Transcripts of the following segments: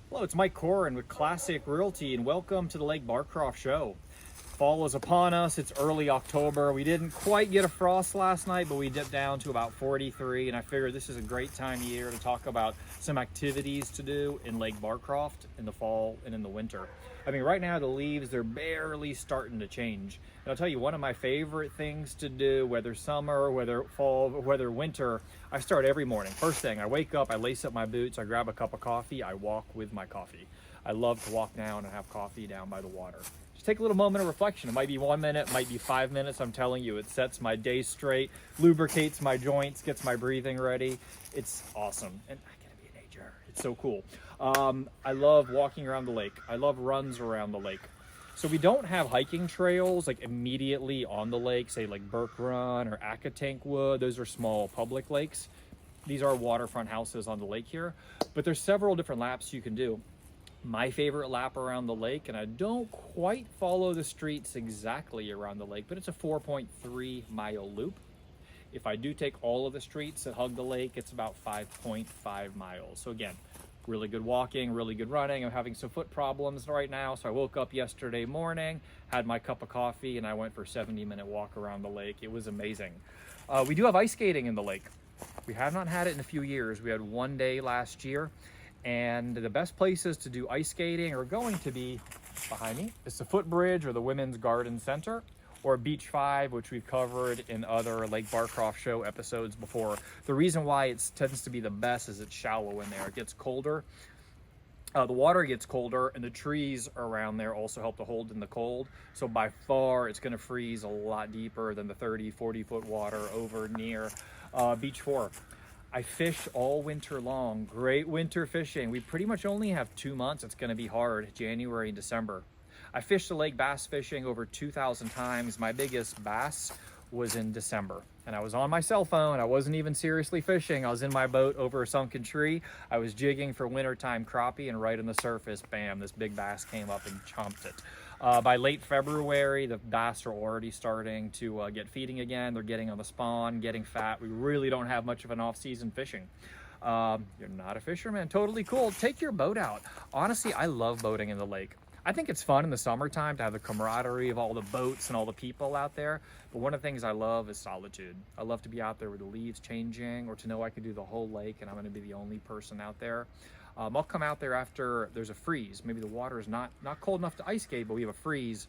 Hello, it's Mike Korin with Classic Realty, and welcome to the Lake Barcroft show. Fall is upon us. It's early October. We didn't quite get a frost last night, but we dipped down to about 43, and I figured this is a great time of year to talk about some activities to do in Lake Barcroft in the fall and in the winter. I mean, right now the leaves, they're barely starting to change. And I'll tell you, one of my favorite things to do, whether summer, whether fall, whether winter, I start every morning. First thing, I wake up, I lace up my boots, I grab a cup of coffee, I walk with my coffee. I love to walk down and have coffee down by the water. Just take a little moment of reflection. It might be 1 minute, it might be 5 minutes. I'm telling you, it sets my day straight, lubricates my joints, gets my breathing ready. It's awesome. And I gotta be a nature. It's so cool. I love walking around the lake. I love runs around the lake. So we don't have hiking trails like immediately on the lake, say like Burke Run or Akatank Wood. Those are small public lakes. These are waterfront houses on the lake here, but there's several different laps you can do. My favorite lap around the lake, and I don't quite follow the streets exactly around the lake, but it's a 4.3 mile loop. If I do take all of the streets that hug the lake, it's about 5.5 miles. So again, really good walking, really good running. I'm having some foot problems right now, so I woke up yesterday morning, had my cup of coffee, and I went for a 70-minute walk around the lake. It was amazing. We do have ice skating in the lake. We have not had it in a few years. We had one day last year, and the best places to do ice skating are going to be behind me. It's the Footbridge or the Women's Garden Center, or Beach 5, which we've covered in other Lake Barcroft show episodes before. The reason why it tends to be the best is it's shallow in there. It gets colder. The water gets colder, and the trees around there also help to hold in the cold. So by far, it's gonna freeze a lot deeper than the 30, 40-foot water over near Beach 4. I fish all winter long. Great winter fishing. We pretty much only have 2 months. It's gonna be hard, January and December. I fished the lake bass fishing over 2,000 times. My biggest bass was in December, and I was on my cell phone. I wasn't even seriously fishing. I was in my boat over a sunken tree. I was jigging for wintertime crappie, and right on the surface, bam, this big bass came up and chomped it. By late February, the bass are already starting to get feeding again. They're getting on the spawn, getting fat. We really don't have much of an off-season fishing. You're not a fisherman, totally cool. Take your boat out. Honestly, I love boating in the lake. I think it's fun in the summertime to have the camaraderie of all the boats and all the people out there. But one of the things I love is solitude. I love to be out there with the leaves changing, or to know I can do the whole lake and I'm gonna be the only person out there. I'll come out there after there's a freeze. Maybe the water is not cold enough to ice skate, but we have a freeze.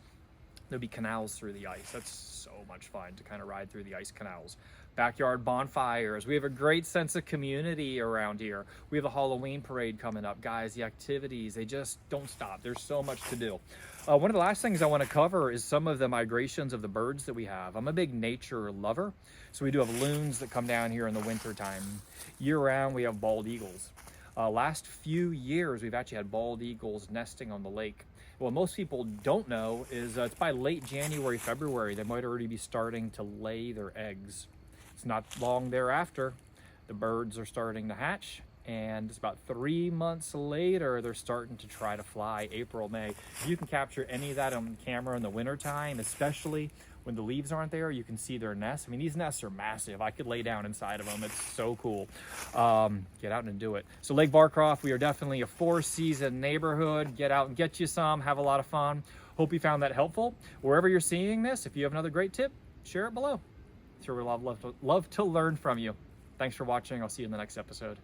There'll be canals through the ice. That's so much fun to kind of ride through the ice canals. Backyard bonfires. We have a great sense of community around here. We have a Halloween parade coming up. Guys, the activities, they just don't stop. There's so much to do. One of the last things I want to cover is some of the migrations of the birds that we have. I'm a big nature lover, so we do have loons that come down here in the winter time. Year round, we have bald eagles. Last few years, we've actually had bald eagles nesting on the lake. What most people don't know is it's by late January, February, they might already be starting to lay their eggs. It's not long thereafter, the birds are starting to hatch, and it's about 3 months later, they're starting to try to fly, April, May. If you can capture any of that on camera in the wintertime, especially when the leaves aren't there, you can see their nests. I mean, these nests are massive. I could lay down inside of them. It's so cool. Get out and do it. So Lake Barcroft, we are definitely a 4-season neighborhood. Get out and get you some, have a lot of fun. Hope you found that helpful. Wherever you're seeing this, if you have another great tip, share it below. Sure, we'd love to learn from you. Thanks for watching. I'll see you in the next episode.